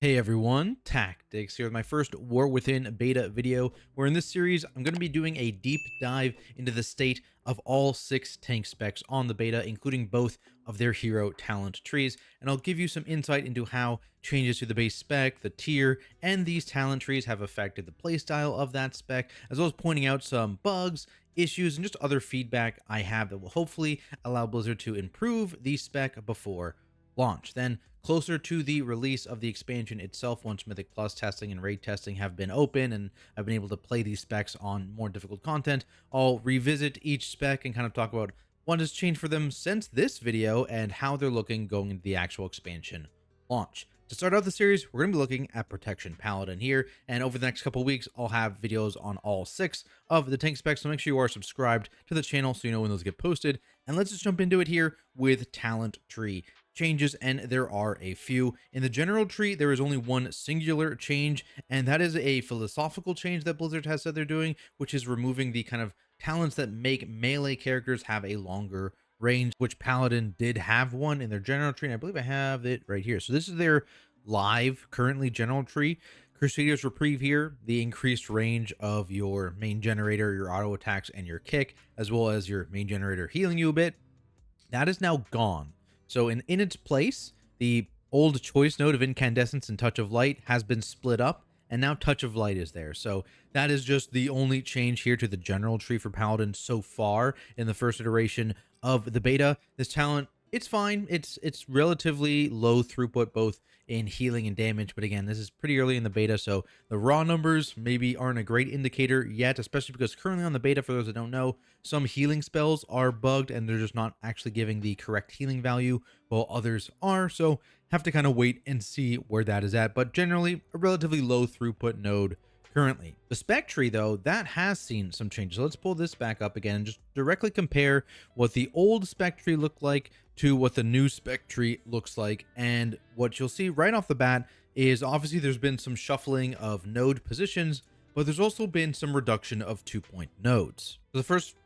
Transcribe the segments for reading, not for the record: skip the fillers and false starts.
Hey everyone, Tactics here with my first War Within beta video, where in this series I'm going to be doing a deep dive into the state of all 6 tank specs on the beta, including both of their hero talent trees, and I'll give you some insight into how changes to the base spec, the tier, and these talent trees have affected the playstyle of that spec, as well as pointing out some bugs, issues, and just other feedback I have that will hopefully allow Blizzard to improve the spec before launch. Then, closer to the release of the expansion itself, once Mythic Plus testing and raid testing have been open and I've been able to play these specs on more difficult content, I'll revisit each spec and kind of talk about what has changed for them since this video and how they're looking going into the actual expansion launch. To start out the series, we're going to be looking at Protection Paladin here, and over the next couple weeks, I'll have videos on all 6 of the tank specs, so make sure you are subscribed to the channel so you know when those get posted. And let's just jump into it here with talent tree changes, and there are a few. In the general tree, there is only one singular change, and that is a philosophical change that Blizzard has said they're doing, which is removing the kind of talents that make melee characters have a longer range, which Paladin did have one in their general tree, and I believe I have it right here. So this is their live currently general tree. Crusader's Reprieve here, the increased range of your main generator, your auto attacks, and your kick, as well as your main generator healing you a bit, that is now gone. So in its place, the old choice node of Incandescence and Touch of Light has been split up, and now Touch of Light is there. So that is just the only change here to the general tree for Paladin so far in the first iteration of the beta. This talent, it's fine. It's relatively low throughput, both in healing and damage. But again, this is pretty early in the beta, so the raw numbers maybe aren't a great indicator yet, especially because currently on the beta, for those that don't know, some healing spells are bugged and they're just not actually giving the correct healing value, while others are. So have to kind of wait and see where that is at. But generally, a relatively low throughput node currently. The spec tree, though, that has seen some changes. So let's pull this back up again and just directly compare what the old spec tree looked like to what the new spec tree looks like. And what you'll see right off the bat is obviously there's been some shuffling of node positions, but there's also been some reduction of 2-point nodes. So the first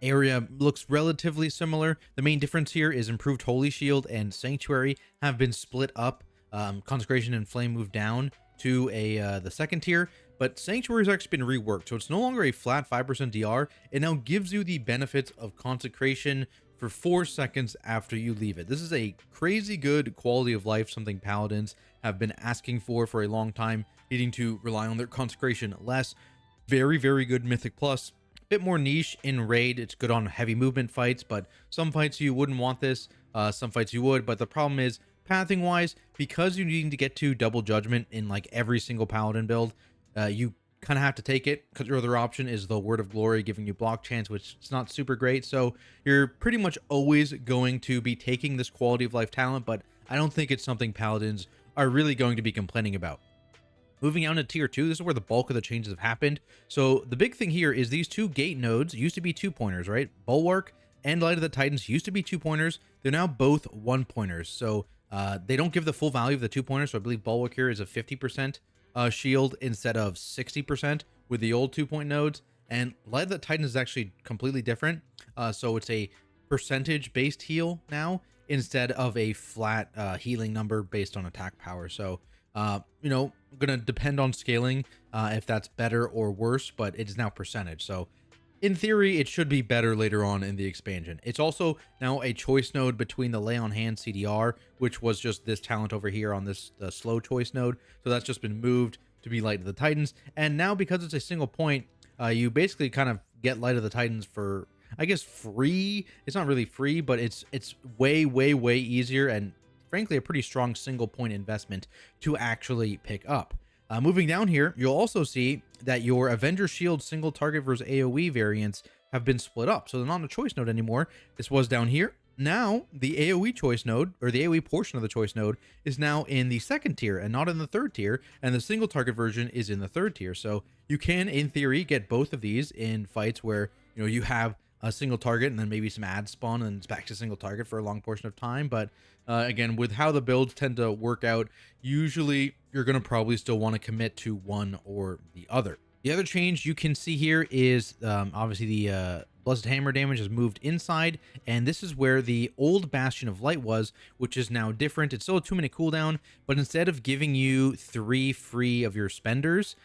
area looks relatively similar. The main difference here is improved Holy Shield and Sanctuary have been split up. Consecration and Flame moved down to the second tier, but Sanctuary has actually been reworked, so it's no longer a flat 5% DR. It now gives you the benefits of Consecration for 4 seconds after you leave it. This is a crazy good quality of life, something Paladins have been asking for a long time, needing to rely on their Consecration less. Very, very good Mythic Plus. Bit more niche in raid. It's good on heavy movement fights, but some fights you wouldn't want this, some fights you would. But the problem is, pathing wise, because you need to get to double judgment in like every single Paladin build, you kind of have to take it, because your other option is the Word of Glory giving you block chance, which is not super great. So you're pretty much always going to be taking this quality of life talent, but I don't think it's something Paladins are really going to be complaining about. Moving on to tier 2, this is where the bulk of the changes have happened. So the big thing here is these 2 gate nodes used to be 2-pointers, right? Bulwark and Light of the Titans used to be 2-pointers. They're now both 1-pointers. So they don't give the full value of the 2-pointers. So I believe Bulwark here is a 50% shield instead of 60% with the old 2-point nodes. And Light of the Titans is actually completely different. So it's a percentage-based heal now instead of a flat healing number based on attack power. So you know, gonna depend on scaling if that's better or worse, but it is now percentage. So in theory, it should be better later on in the expansion. It's also now a choice node between the Lay on Hand CDR, which was just this talent over here on this slow choice node. So that's just been moved to be Light of the Titans. And now because it's a single point, you basically kind of get Light of the Titans for, I guess, free. It's not really free, but it's way, way, way easier and frankly a pretty strong single point investment to actually pick up. Moving down here, you'll also see that your Avenger Shield single target versus AoE variants have been split up, so they're not a choice node anymore. This was down here. Now the AoE choice node, or the AoE portion of the choice node, is now in the second tier and not in the third tier, and the single target version is in the third tier. So you can, in theory, get both of these in fights where you have a single target and then maybe some ads spawn and it's back to single target for a long portion of time. But again, with how the builds tend to work out, usually you're going to probably still want to commit to one or the other. The other change you can see here is obviously the Blessed Hammer damage has moved inside, and this is where the old Bastion of Light was, which is now different. It's still a 2-minute cooldown, but instead of giving you 3 free of your spenders,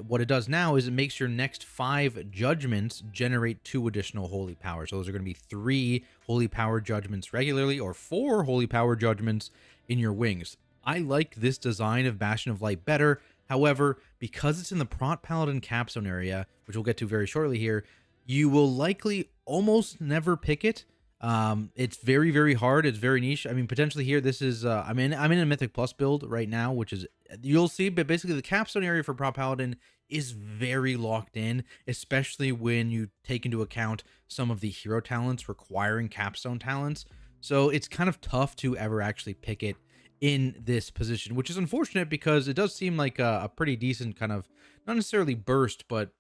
what it does now is it makes your next 5 judgments generate 2 additional holy power. So those are going to be 3 holy power judgments regularly, or 4 holy power judgments in your wings. I like this design of Bastion of Light better. However, because it's in the Prot Paladin capstone area, which we'll get to very shortly here, you will likely almost never pick it. It's very, very hard. It's very niche. I mean, potentially here, this is, I'm in a Mythic Plus build right now, which is, you'll see, but basically the capstone area for Prot Paladin is very locked in, especially when you take into account some of the hero talents requiring capstone talents. So it's kind of tough to ever actually pick it in this position, which is unfortunate because it does seem like a pretty decent kind of, not necessarily burst, but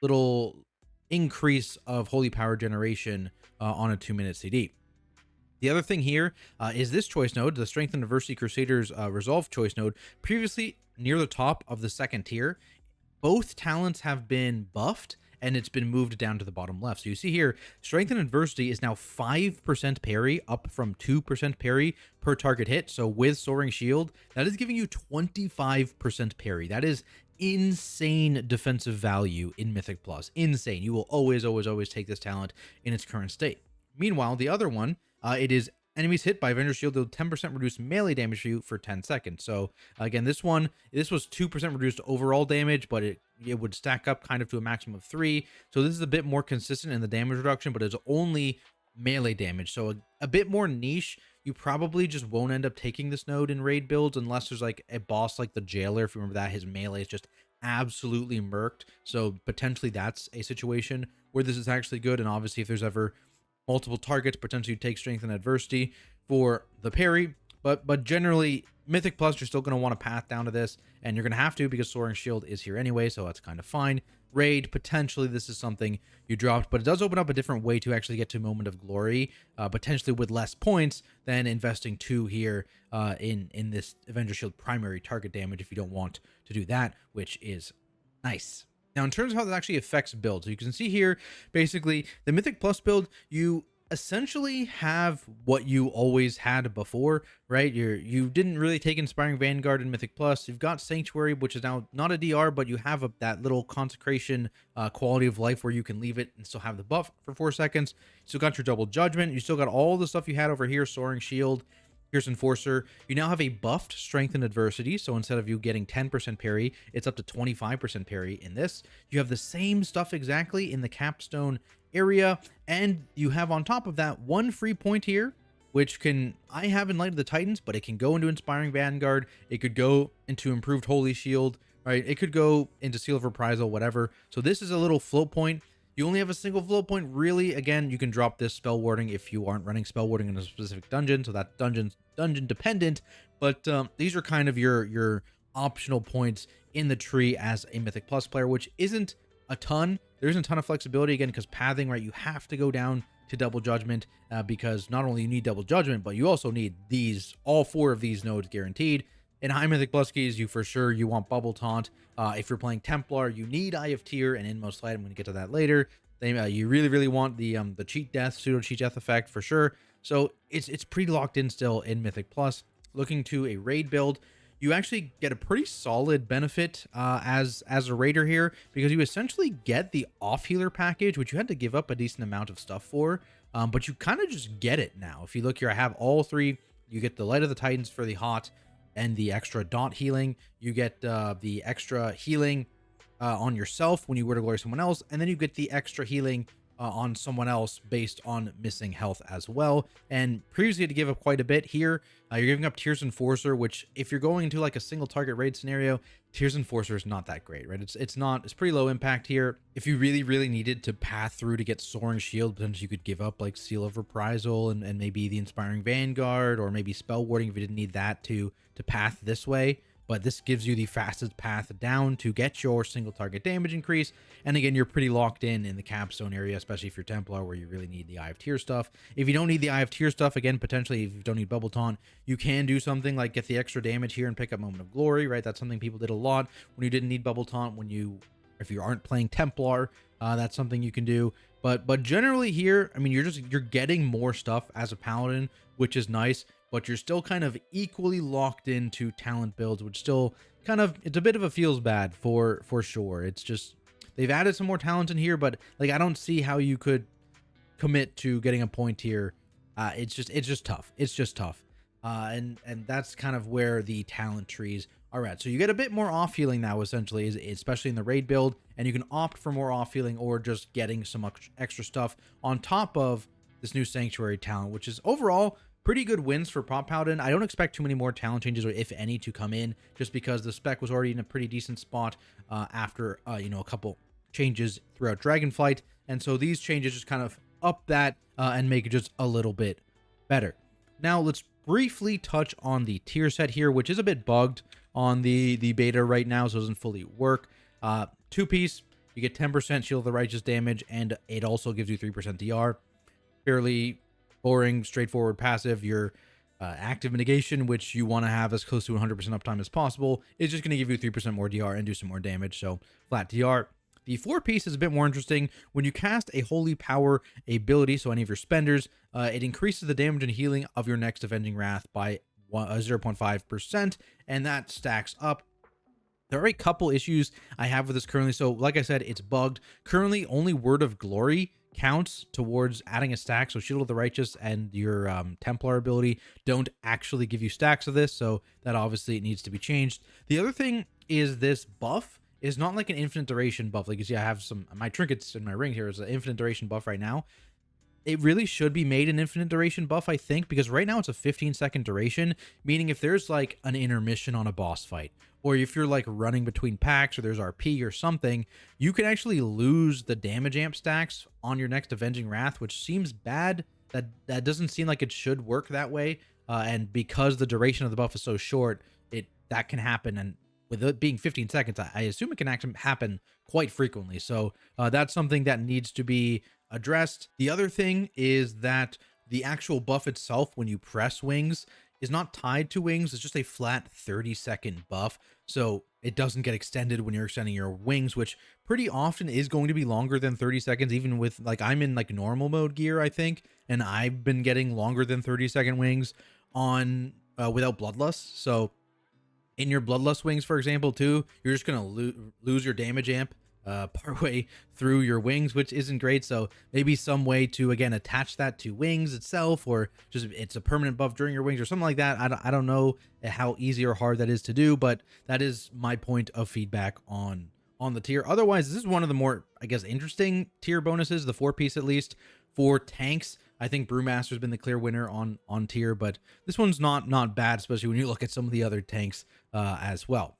little increase of holy power generation on a 2-minute CD. The other thing here is this choice node, the Strength and Adversity Crusaders Resolve choice node, previously near the top of the 2nd tier. Both talents have been buffed, and it's been moved down to the bottom left. So you see here, Strength and Adversity is now 5% parry, up from 2% parry per target hit. So with Soaring Shield, that is giving you 25% parry. That is insane defensive value in Mythic Plus. Insane. You will always, always, always take this talent in its current state. Meanwhile, the other one, it is enemies hit by Avenger Shield will 10% reduce melee damage for you for 10 seconds. So again, this was 2% reduced overall damage, but it would stack up kind of to a maximum of 3. So this is a bit more consistent in the damage reduction, but it's only melee damage. So a bit more niche. You probably just won't end up taking this node in raid builds unless there's like a boss like the Jailer. If you remember that, his melee is just absolutely murked. So potentially that's a situation where this is actually good. And obviously if there's ever multiple targets, potentially you take Strength and Adversity for the parry. But generally, Mythic Plus, you're still going to want to path down to this, and you're going to have to because Soaring Shield is here anyway, so that's kind of fine. Raid, potentially this is something you dropped, but it does open up a different way to actually get to Moment of Glory, potentially with less points than investing 2 here in this Avenger Shield primary target damage if you don't want to do that, which is nice. Now, in terms of how this actually affects builds, so you can see here, basically, the Mythic Plus build, you essentially have what you always had before, right? You didn't really take Inspiring Vanguard in Mythic Plus. You've got Sanctuary, which is now not a DR, but you have that little consecration quality of life where you can leave it and still have the buff for 4 seconds. You still got your Double Judgment. You still got all the stuff you had over here, Soaring Shield, Pierce Enforcer. You now have a buffed Strength and Adversity, so instead of you getting 10% parry, it's up to 25% parry in this. You have the same stuff exactly in the capstone area, and you have on top of that 1 free point here, which I have in Light of the Titans, but it can go into Inspiring Vanguard, it could go into Improved Holy Shield, right? It could go into Seal of Reprisal, whatever. So this is a little float point. You only have a single float point, really. Again, you can drop this spell warding if you aren't running spell warding in a specific dungeon, so that dungeon dependent. But these are kind of your optional points in the tree as a Mythic Plus player, which isn't a ton. There isn't a ton of flexibility, again, because pathing, right? You have to go down to Double Judgment because not only you need Double Judgment, but you also need all 4 of these nodes guaranteed. In high Mythic Plus keys, you want Bubble Taunt. If you're playing Templar, you need Eye of Tyr and Inmost Light. I'm going to get to that later. Then you really, really want the cheat death, pseudo cheat death effect for sure. So it's pretty locked in still in Mythic Plus. Looking to a raid build, you actually get a pretty solid benefit as a raider here, because you essentially get the off healer package, which you had to give up a decent amount of stuff for, but you kind of just get it now. If you look here, I have all 3. You get the Light of the Titans for the hot and the extra dot healing. You get the extra healing on yourself when you were to glory someone else, and then you get the extra healing on someone else based on missing health as well. And previously you had to give up quite a bit. Here you're giving up Tier's Enforcer, which if you're going into like a single target raid scenario, Tier's Enforcer is not that great, right? It's pretty low impact here. If you really needed to path through to get Soaring Shield, potentially you could give up like Seal of Reprisal and maybe the Inspiring Vanguard, or maybe Spell Warding if you didn't need that to path this way. But this gives you the fastest path down to get your single target damage increase. And again, you're pretty locked in the capstone area, especially if you're Templar, where you really need the Eye of Tyr stuff. If you don't need the Eye of Tyr stuff, again, potentially if you don't need Bubble Taunt, you can do something like get the extra damage here and pick up Moment of Glory, right? That's something people did a lot when you didn't need Bubble Taunt, when you If you aren't playing Templar, that's something you can do. But generally here, I mean, you're getting more stuff as a paladin, which is nice, but you're still kind of equally locked into talent builds, which still kind of, it's a bit of a feels bad for sure. It's just, they've added some more talent in here, but like, I don't see how you could commit to getting a point here. It's just tough. It's just tough. And that's kind of where the talent trees are at. So you get a bit more off healing now, essentially, especially in the raid build, and you can opt for more off healing or just getting some extra stuff on top of this new sanctuary talent, which is overall pretty good wins for Prop Paladin. I don't expect too many more talent changes, or if any, to come in, just because the spec was already in a pretty decent spot after you know, a couple changes throughout Dragonflight, and so these changes just kind of up that and make it just a little bit better. Now let's briefly touch on the tier set here, which is a bit bugged on the beta right now, so it doesn't fully work. 2-piece, you get 10% Shield of the Righteous damage, and it also gives you 3% DR. Fairly boring, straightforward passive. Your active mitigation, which you want to have as close to 100% uptime as possible, is just going to give you 3% more DR and do some more damage, so flat DR. The 4-piece is a bit more interesting. When you cast a Holy Power ability, so any of your spenders, it increases the damage and healing of your next Avenging Wrath by 0.5%, and that stacks up. There are a couple issues I have with this currently. So like I said, it's bugged. Currently, only Word of Glory counts towards adding a stack. So Shield of the Righteous and your Templar ability don't actually give you stacks of this, so that obviously needs to be changed. The other thing is this buff is not like an infinite duration buff. Like you see, I have some, my trinkets in my ring here is an infinite duration buff right now. It really should be made an infinite duration buff, I think, because right now it's a 15-second duration, meaning if there's like an intermission on a boss fight, or if you're like running between packs, or there's RP or something, you can actually lose the damage amp stacks on your next Avenging Wrath, which seems bad. That doesn't seem like it should work that way. And because the duration of the buff is so short, that can happen. And with it being 15 seconds, I assume it can actually happen quite frequently. So that's something that needs to be addressed. The other thing is that the actual buff itself, when you press wings, is not tied to wings. It's just a flat 30-second buff. So it doesn't get extended when you're extending your wings, which pretty often is going to be longer than 30 seconds, even with, like, I'm in like normal mode gear, I think, and I've been getting longer than 30-second wings on without Bloodlust. So in your Bloodlust wings, for example, too, you're just going to lose your damage amp partway through your wings, which isn't great. So maybe some way to, again, attach that to wings itself, or just it's a permanent buff during your wings or something like that. I don't know how easy or hard that is to do, but that is my point of feedback on the tier. Otherwise, this is one of the more, I guess, interesting tier bonuses, the 4-piece at least. For tanks, I think Brewmaster's been the clear winner on tier, but this one's not bad, especially when you look at some of the other tanks as well.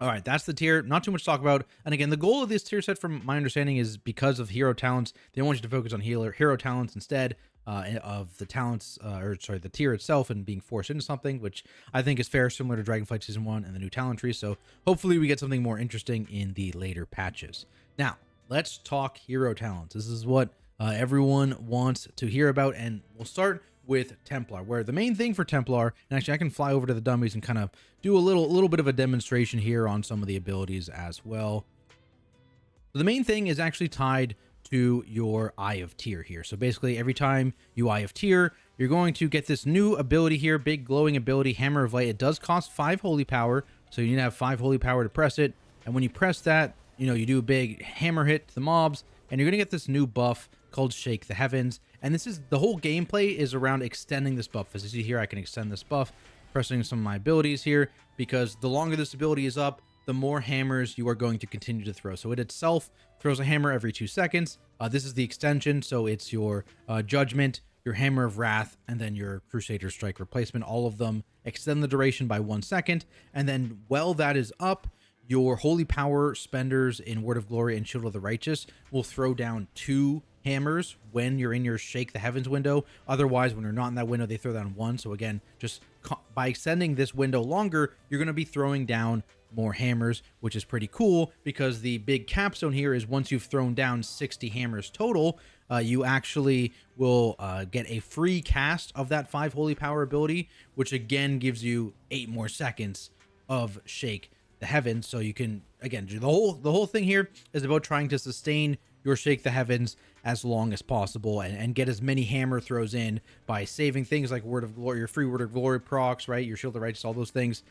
All right, that's the tier. Not too much to talk about. And again, the goal of this tier set, from my understanding, is because of hero talents, they want you to focus on hero talents instead of the talents, the tier itself, and being forced into something, which I think is fair, similar to Dragonflight Season 1 and the new talent tree. So hopefully we get something more interesting in the later patches. Now, let's talk hero talents. This is what everyone wants to hear about, and we'll start with Templar, where the main thing for Templar, and actually I can fly over to the dummies and kind of do a little bit of a demonstration here on some of the abilities as well. So the main thing is actually tied to your Eye of Tyr here. So basically every time you Eye of Tyr, you're going to get this new ability here, big glowing ability, Hammer of Light. It does cost 5 holy power, so you need to have 5 holy power to press it. And when you press that, you know, you do a big hammer hit to the mobs, and you're going to get this new buff called Shake the Heavens. And this is, the whole gameplay is around extending this buff. As you see here, I can extend this buff, pressing some of my abilities here, because the longer this ability is up, the more hammers you are going to continue to throw. So it itself throws a hammer every 2 seconds. This is the extension, so it's your Judgment, your Hammer of Wrath, and then your Crusader Strike replacement. All of them extend the duration by 1 second. And then while that is up, your Holy Power spenders in Word of Glory and Shield of the Righteous will throw down 2 hammers when you're in your Shake the Heavens window. Otherwise, when you're not in that window, they throw down 1. So again, just by extending this window longer, you're going to be throwing down more hammers, which is pretty cool, because the big capstone here is once you've thrown down 60 hammers total, you actually will get a free cast of that 5 holy power ability, which again gives you 8 more seconds of Shake the Heavens. So you can, again, do the whole thing here is about trying to sustain your Shake the Heavens as long as possible, and get as many hammer throws in by saving things like Word of Glory, your free Word of Glory procs, right? Your Shield of Righteous, all those things,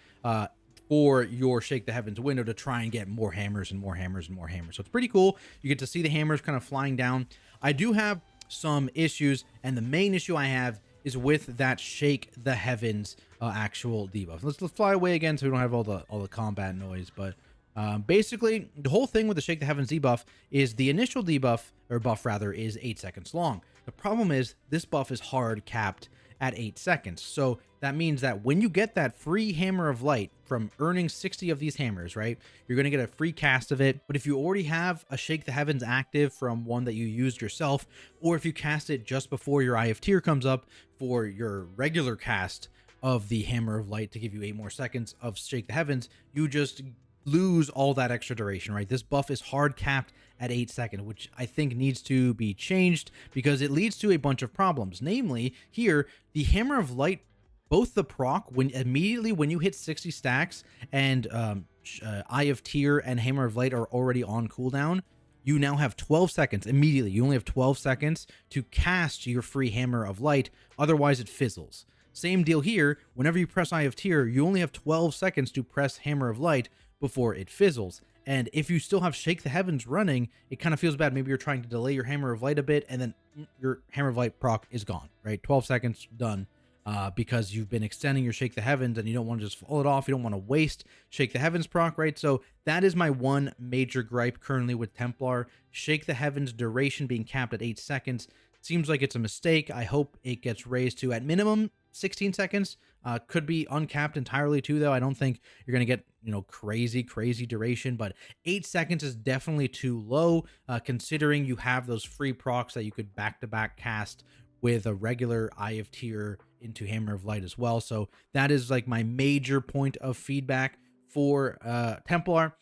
for your Shake the Heavens window to try and get more hammers and more hammers and more hammers. So it's pretty cool. You get to see the hammers kind of flying down. I do have some issues, and the main issue I have is with that Shake the Heavens actual debuff. Let's fly away again so we don't have all the combat noise. But basically, the whole thing with the Shake the Heavens debuff is the initial debuff, or buff rather, is 8 seconds long. The problem is this buff is hard capped at 8 seconds. So that means that when you get that free Hammer of Light from earning 60 of these hammers, right, you're going to get a free cast of it. But if you already have a Shake the Heavens active from one that you used yourself, or if you cast it just before your Eye of Tyr comes up for your regular cast of the Hammer of Light to give you 8 more seconds of Shake the Heavens, you just lose all that extra duration, right? This buff is hard capped at 8 seconds, which I think needs to be changed because it leads to a bunch of problems. Namely, here, the Hammer of Light, both the proc, when you hit 60 stacks and Eye of Tyr and Hammer of Light are already on cooldown, you now have 12 seconds immediately. You only have 12 seconds to cast your free Hammer of Light. Otherwise, it fizzles. Same deal here. Whenever you press Eye of Tyr, you only have 12 seconds to press Hammer of Light before it fizzles. And if you still have Shake the Heavens running, it kind of feels bad. Maybe you're trying to delay your Hammer of Light a bit, and then your Hammer of Light proc is gone, right? 12 seconds, done. Because you've been extending your Shake the Heavens and you don't want to just fall it off. You don't want to waste Shake the Heavens proc, right? So that is my one major gripe currently with Templar. Shake the Heavens duration being capped at 8 seconds. Seems like it's a mistake. I hope it gets raised to, at minimum, 16 seconds. Could be uncapped entirely too, though. I don't think you're going to get, crazy duration, but 8 seconds is definitely too low, considering you have those free procs that you could back-to-back cast with a regular Eye of Tyr into Hammer of Light as well. So that is like my major point of feedback for Templar.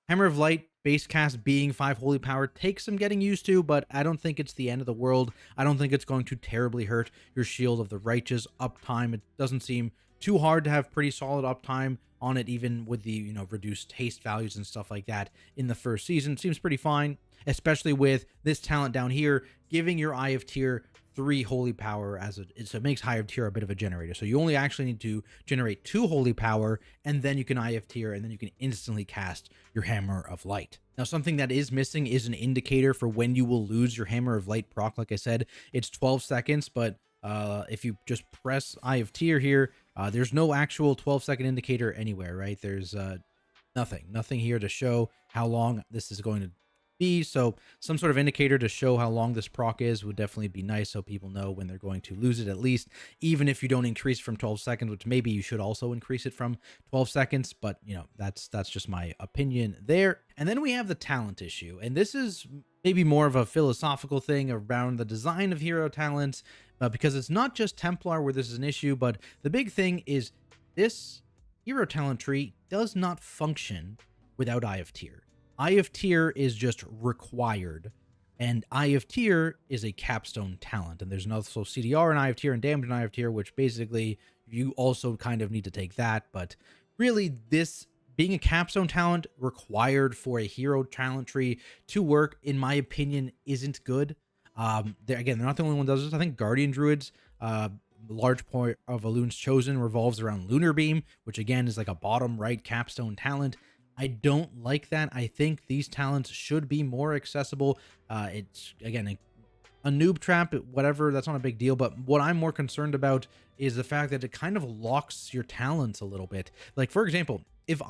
Hammer of Light base cast being 5 holy power takes some getting used to, but I don't think it's the end of the world. I don't think it's going to terribly hurt your Shield of the Righteous uptime. It doesn't seem too hard to have pretty solid uptime on it, even with the reduced haste values and stuff like that in the first season. Seems pretty fine, especially with this talent down here giving your Eye of Tyr 3 holy power, so it makes Eye of Tyr a bit of a generator. So you only actually need to generate 2 holy power, and then you can Eye of Tyr, and then you can instantly cast your Hammer of Light. Now, something that is missing is an indicator for when you will lose your Hammer of Light proc. Like I said, it's 12 seconds, but if you just press Eye of Tyr here, there's no actual 12-second indicator anywhere, right? There's nothing here to show how long this is going to be. So some sort of indicator to show how long this proc is would definitely be nice, so people know when they're going to lose it, at least, even if you don't increase from 12 seconds, which maybe you should also increase it from 12 seconds. But that's just my opinion there. And then we have the talent issue, and this is maybe more of a philosophical thing around the design of hero talents, because it's not just Templar where this is an issue, but the big thing is this hero talent tree does not function without Eye of Tyr. Eye of Tyr is just required, and Eye of Tyr is a capstone talent, and there's also CDR in Eye of Tyr and damage in Eye of Tyr, which basically you also kind of need to take that. But really, this being a capstone talent required for a hero talent tree to work, in my opinion, isn't good. They're not the only one that does this. I think Guardian Druids, large part of Elun's Chosen revolves around Lunar Beam, which again is like a bottom right capstone talent. I don't like that. I think these talents should be more accessible. It's, again, a noob trap, whatever, that's not a big deal. But what I'm more concerned about is the fact that it kind of locks your talents a little bit. Like, for example, if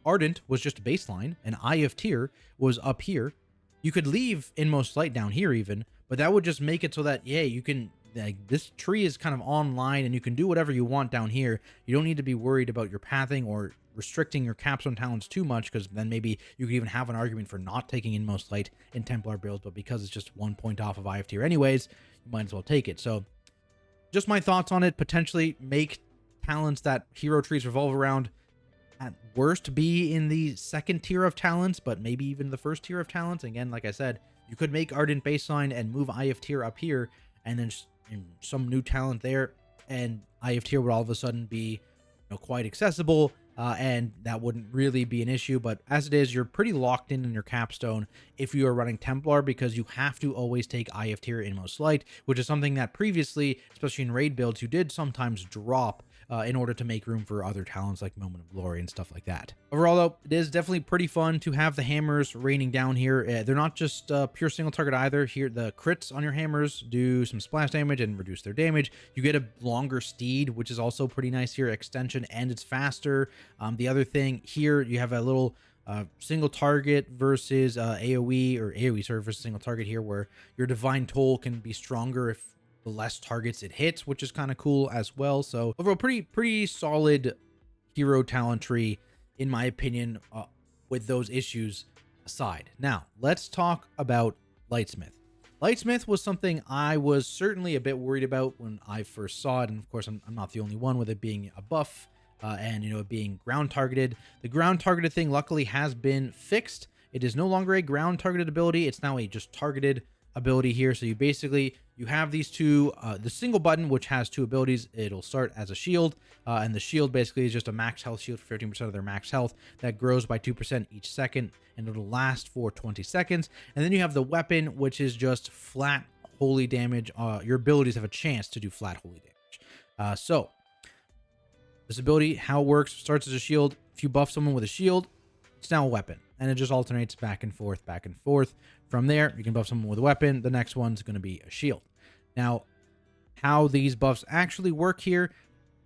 Ardent was just a baseline and Eye of Tyr was up here, you could leave Inmost Light down here even, but that would just make it so that, yeah, you can, like, this tree is kind of online and you can do whatever you want down here. You don't need to be worried about your pathing or restricting your capstone talents too much, because then maybe you could even have an argument for not taking Inmost Light in Templar builds, but because it's just 1 point off of Eye of Tyr anyways, you might as well take it. So just my thoughts on it. Potentially make talents that hero trees revolve around at worst be in the second tier of talents, but maybe even the first tier of talents. Again, like I said, you could make Ardent baseline and move Eye of Tyr up here, and then some new talent there, and Eye of Tyr would all of a sudden be quite accessible. and that wouldn't really be an issue. But as it is, you're pretty locked in your capstone if you are running Templar, because you have to always take IF tier inmost light, which is something that previously, especially in raid builds, you did sometimes drop in order to make room for other talents like Moment of Glory and stuff like that. Overall, though, it is definitely pretty fun to have the hammers raining down here. They're not just pure single target either. Here, the crits on your hammers do some splash damage and reduce their damage. You get a longer steed, which is also pretty nice here, extension, and it's faster. The other thing here, you have a little single target versus AoE, or AoE serve versus single target here, where your divine toll can be stronger if the less targets it hits, which is kind of cool as well. So overall, pretty solid hero talent tree, in my opinion, with those issues aside. Now, let's talk about Lightsmith. Lightsmith was something I was certainly a bit worried about when I first saw it, and of course, I'm not the only one, with it being a buff and, you know, it being ground targeted. The ground targeted thing luckily has been fixed. It is no longer a ground targeted ability. It's now a just targeted ability here. So you have these two, the single button, which has two abilities. It'll start as a shield, and the shield basically is just a max health shield for 15% of their max health that grows by 2% each second, and it'll last for 20 seconds. And then you have the weapon, which is just flat holy damage. Your abilities have a chance to do flat holy damage. So this ability, how it works, starts as a shield. If you buff someone with a shield, it's now a weapon, and it just alternates back and forth, back and forth. From there, you can buff someone with a weapon. The next one's going to be a shield. Now, how these buffs actually work here: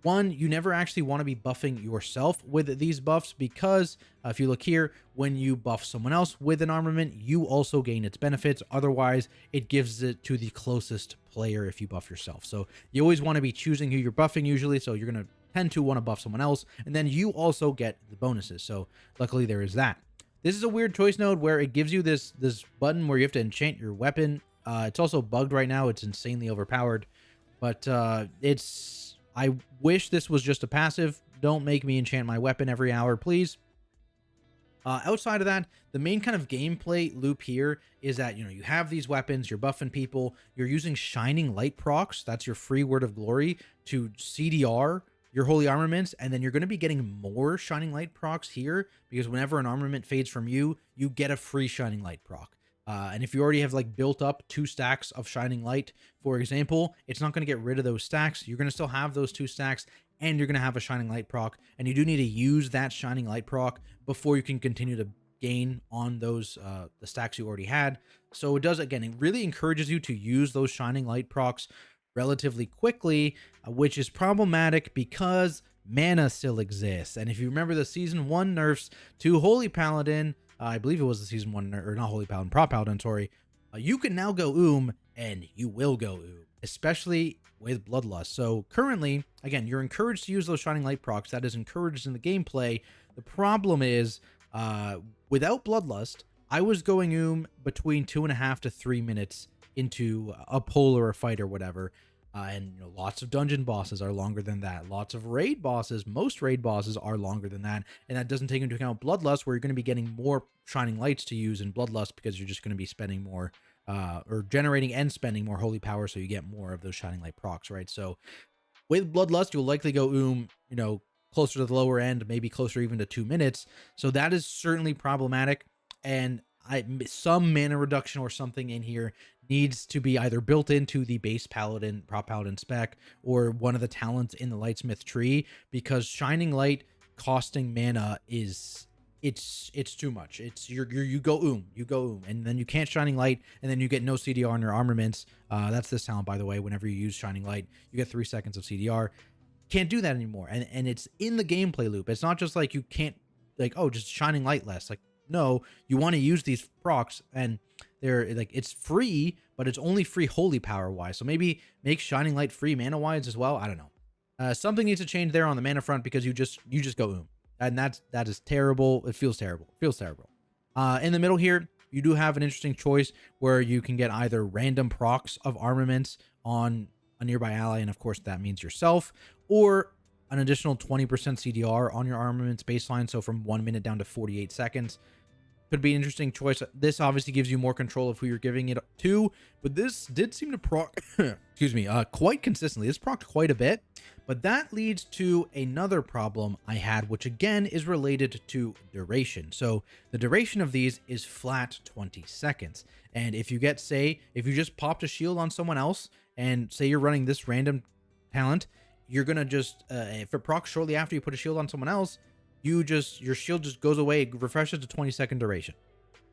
one, you never actually want to be buffing yourself with these buffs, because if you look here, when you buff someone else with an armament, you also gain its benefits. Otherwise, it gives it to the closest player if you buff yourself. So you always want to be choosing who you're buffing usually. So you're going to tend to want to buff someone else, and then you also get the bonuses. So luckily there is that. This is a weird choice node where it gives you this button where you have to enchant your weapon. It's also bugged right now. It's insanely overpowered, but I wish this was just a passive. Don't make me enchant my weapon every hour, please. Outside of that, the main kind of gameplay loop here is that, you know, you have these weapons, you're buffing people, you're using shining light procs. That's your free word of glory to CDR your holy armaments, and then you're going to be getting more shining light procs here, because whenever an armament fades from you, you get a free shining light proc. And if you already have like built up 2 stacks of shining light, for example, it's not going to get rid of those stacks. You're going to still have those 2 stacks, and you're going to have a shining light proc, and you do need to use that shining light proc before you can continue to gain on those the stacks you already had. So it does, again, it really encourages you to use those shining light procs relatively quickly, which is problematic because mana still exists. And if you remember the season 1 nerfs to Holy Paladin, I believe it was the season 1 or not Holy Paladin, Prop Paladin, sorry, you can now go and you will go especially with Bloodlust. So currently, again, you're encouraged to use those shining light procs. That is encouraged in the gameplay. The problem is, without Bloodlust, I was going between 2.5 to 3 minutes into a pull or a fight or whatever, and you know, lots of dungeon bosses are longer than that. Lots of raid bosses, most raid bosses are longer than that, and that doesn't take into account Bloodlust, where you're going to be getting more shining lights to use in Bloodlust, because you're just going to be spending more or generating and spending more holy power, so you get more of those shining light procs, right? So with Bloodlust, you'll likely go you know, closer to the lower end, maybe closer even to 2 minutes. So that is certainly problematic, and some mana reduction or something in here needs to be either built into the base Paladin, Prop Paladin spec, or one of the talents in the Lightsmith tree, because shining light costing mana is it's too much. It's you go and then you can't shining light, and then you get no CDR on your armaments. That's this talent, by the way. Whenever you use shining light, you get 3 seconds of CDR. Can't do that anymore, and it's in the gameplay loop. It's not just like you can't, like, oh, just shining light less. Like, no, you want to use these procs, and they're like, it's free, but it's only free holy power wise. So maybe make shining light free mana wise as well. I don't know. Something needs to change there on the mana front, because you just go and that is terrible. It feels terrible. In the middle here, you do have an interesting choice where you can get either random procs of armaments on a nearby ally, and of course that means yourself, or an additional 20% CDR on your armaments baseline, so from 1 minute down to 48 seconds. could be an interesting choice. This obviously gives you more control of who you're giving it to, but this did seem to proc excuse me, quite consistently. This procced quite a bit, but that leads to another problem I had, which again is related to duration. So the duration of these is flat 20 seconds. And if you get, say, if you just popped a shield on someone else and say you're running this random talent, you're gonna just if it procs shortly after you put a shield on someone else, your shield just goes away, it refreshes to 20-second duration.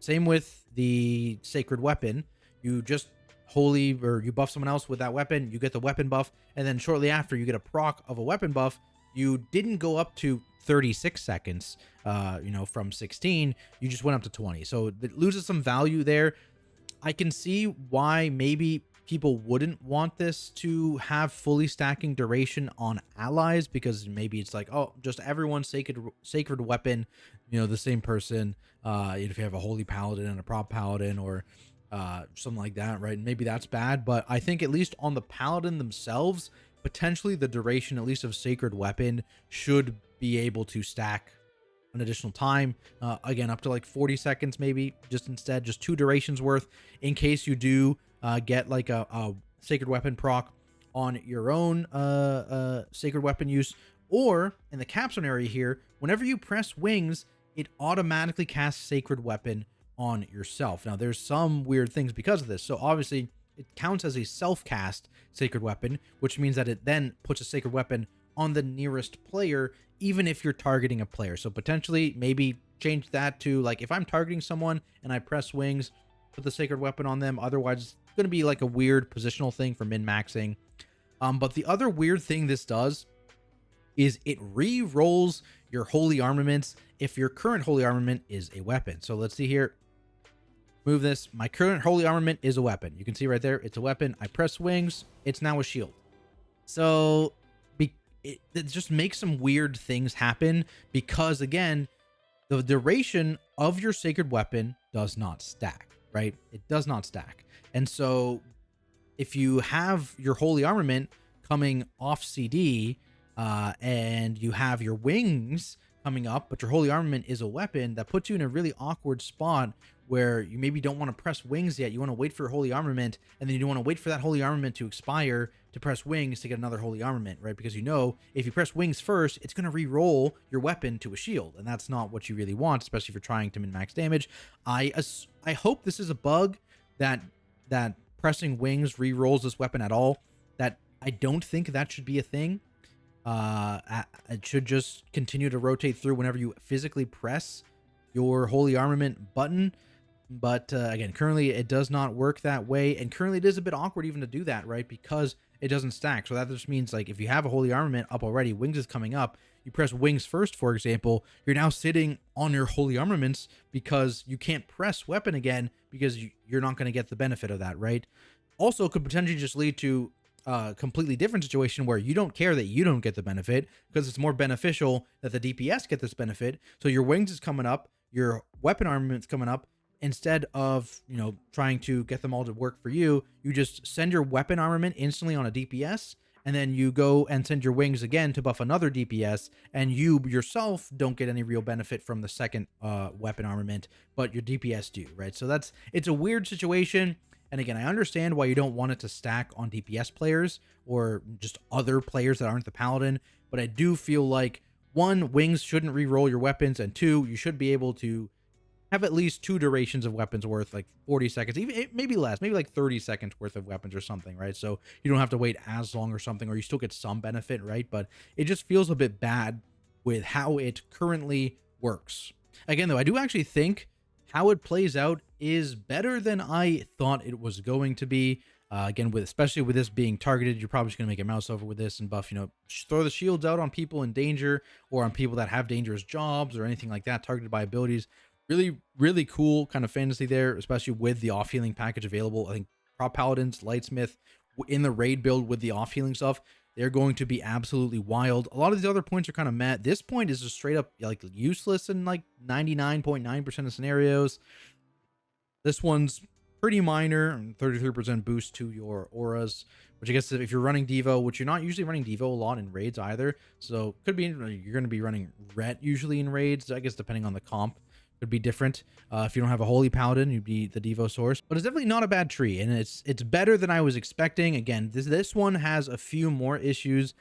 Same with the sacred weapon. You just you buff someone else with that weapon, you get the weapon buff, and then shortly after you get a proc of a weapon buff. You didn't go up to 36 seconds, from 16, you just went up to 20. So it loses some value there. I can see why maybe people wouldn't want this to have fully stacking duration on allies, because maybe it's like, oh, just everyone's sacred weapon, the same person, if you have a holy paladin and a prop paladin, or something like that, right? Maybe that's bad, but I think at least on the paladin themselves, potentially the duration, at least of sacred weapon, should be able to stack an additional time, again, up to like 40 seconds, maybe just 2 durations worth, in case you do get like a sacred weapon proc on your own sacred weapon use. Or in the capstone area here, whenever you press wings, it automatically casts sacred weapon on yourself. Now there's some weird things because of this. So obviously it counts as a self-cast sacred weapon, which means that it then puts a sacred weapon on the nearest player, even if you're targeting a player. So potentially maybe change that to, like, if I'm targeting someone and I press wings, put the sacred weapon on them. Otherwise it's going to be like a weird positional thing for min-maxing. But the other weird thing this does is it re-rolls your holy armaments if your current holy armament is a weapon. So let's see here. Move this. My current holy armament is a weapon. You can see right there, it's a weapon. I press wings, it's now a shield. So it just makes some weird things happen, because again, the duration of your sacred weapon does not stack, right? It does not stack. And so if you have your holy armament coming off CD, and you have your wings coming up, but your holy armament is a weapon, that puts you in a really awkward spot where you maybe don't want to press wings yet. You want to wait for your holy armament, and then you don't want to wait for that holy armament to expire to press wings to get another holy armament, right? Because if you press wings first, it's going to re-roll your weapon to a shield, and that's not what you really want, especially if you're trying to min-max damage. I hope this is a bug that pressing wings re-rolls this weapon at all. That I don't think that should be a thing. It should just continue to rotate through whenever you physically press your holy armament button. But again, currently it does not work that way, and currently it is a bit awkward even to do that, right? Because it doesn't stack. So that just means, like, if you have a holy armament up already, wings is coming up, you press wings first, for example, you're now sitting on your holy armaments because you can't press weapon again, because you're not going to get the benefit of that, right? Also could potentially just lead to a completely different situation where you don't care that you don't get the benefit, because it's more beneficial that the DPS get this benefit. So your wings is coming up, your weapon armament's coming up. Instead of, trying to get them all to work for you, you just send your weapon armament instantly on a DPS, and then you go and send your wings again to buff another DPS, and you yourself don't get any real benefit from the second weapon armament, but your DPS do, right? So it's a weird situation. And again, I understand why you don't want it to stack on DPS players or just other players that aren't the paladin, but I do feel like, 1, wings shouldn't re-roll your weapons, and 2, you should be able to have at least 2 durations of weapons worth, like 40 seconds, even maybe less, maybe like 30 seconds worth of weapons or something, right? So you don't have to wait as long or something, or you still get some benefit, right? But it just feels a bit bad with how it currently works. Again, though, I do actually think how it plays out is better than I thought it was going to be. Again, especially with this being targeted, you're probably just going to make a mouse over with this and buff, throw the shields out on people in danger, or on people that have dangerous jobs or anything like that, targeted by abilities. Really, really cool kind of fantasy there, especially with the off-healing package available. I think Prop Paladins, Lightsmith, in the raid build with the off-healing stuff, they're going to be absolutely wild. A lot of these other points are kind of meh. This point is just straight up like useless in like 99.9% of scenarios. This one's pretty minor, 33% boost to your auras, which I guess if you're running Devo, which you're not usually running Devo a lot in raids either, so could be you're going to be running Ret usually in raids, I guess, depending on the comp. could be different. If you don't have a Holy Paladin, you'd be the Devo source. But it's definitely not a bad tree, and it's better than I was expecting. Again, this one has a few more issues,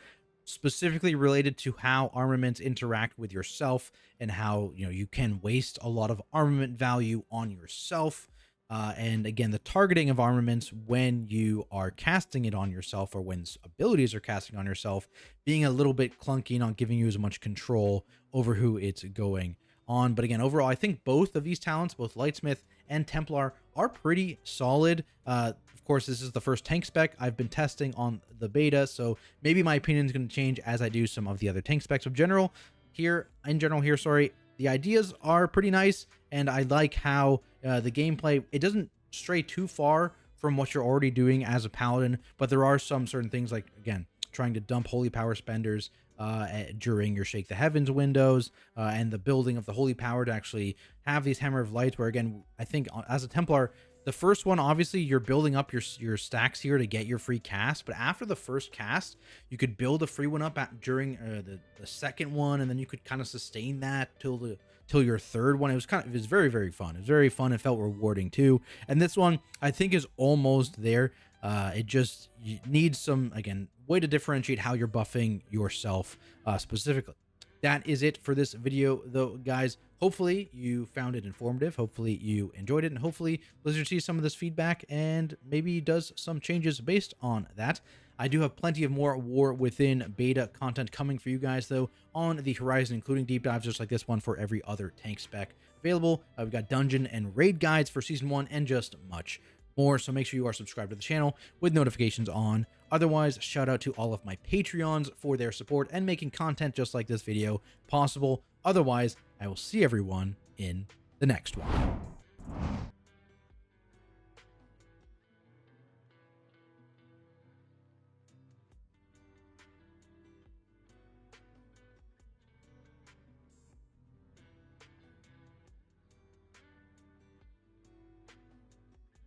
specifically related to how armaments interact with yourself and how you can waste a lot of armament value on yourself. And again, the targeting of armaments when you are casting it on yourself, or when abilities are casting on yourself, being a little bit clunky, not giving you as much control over who it's going on. But again, overall, I think both of these talents, both Lightsmith and Templar, are pretty solid. Of course, this is the first tank spec I've been testing on the beta, so maybe my opinion is going to change as I do some of the other tank specs. In general here, the ideas are pretty nice, and I like how the gameplay, it doesn't stray too far from what you're already doing as a paladin, but there are some certain things, like, again, trying to dump holy power spenders during your Shake the Heavens windows, and the building of the holy power to actually have these Hammer of Lights, where, again, I think as a Templar, the first one, obviously, you're building up your stacks here to get your free cast, but after the first cast, you could build a free one up during the second one, and then you could kind of sustain that till your third one. It was very, very fun. It was very fun. It felt rewarding too. And this one, I think, is almost there. It just needs some, again, way to differentiate how you're buffing yourself specifically. That is it for this video, though, guys. Hopefully you found it informative. Hopefully you enjoyed it, and hopefully Blizzard sees some of this feedback and maybe does some changes based on that. I do have plenty of more War Within beta content coming for you guys, though, on the horizon, including deep dives just like this one for every other tank spec available. We've got dungeon and raid guides for Season 1 and just much more, so make sure you are subscribed to the channel with notifications on. Otherwise, shout out to all of my Patreons for their support and making content just like this video possible. Otherwise, I will see everyone in the next one.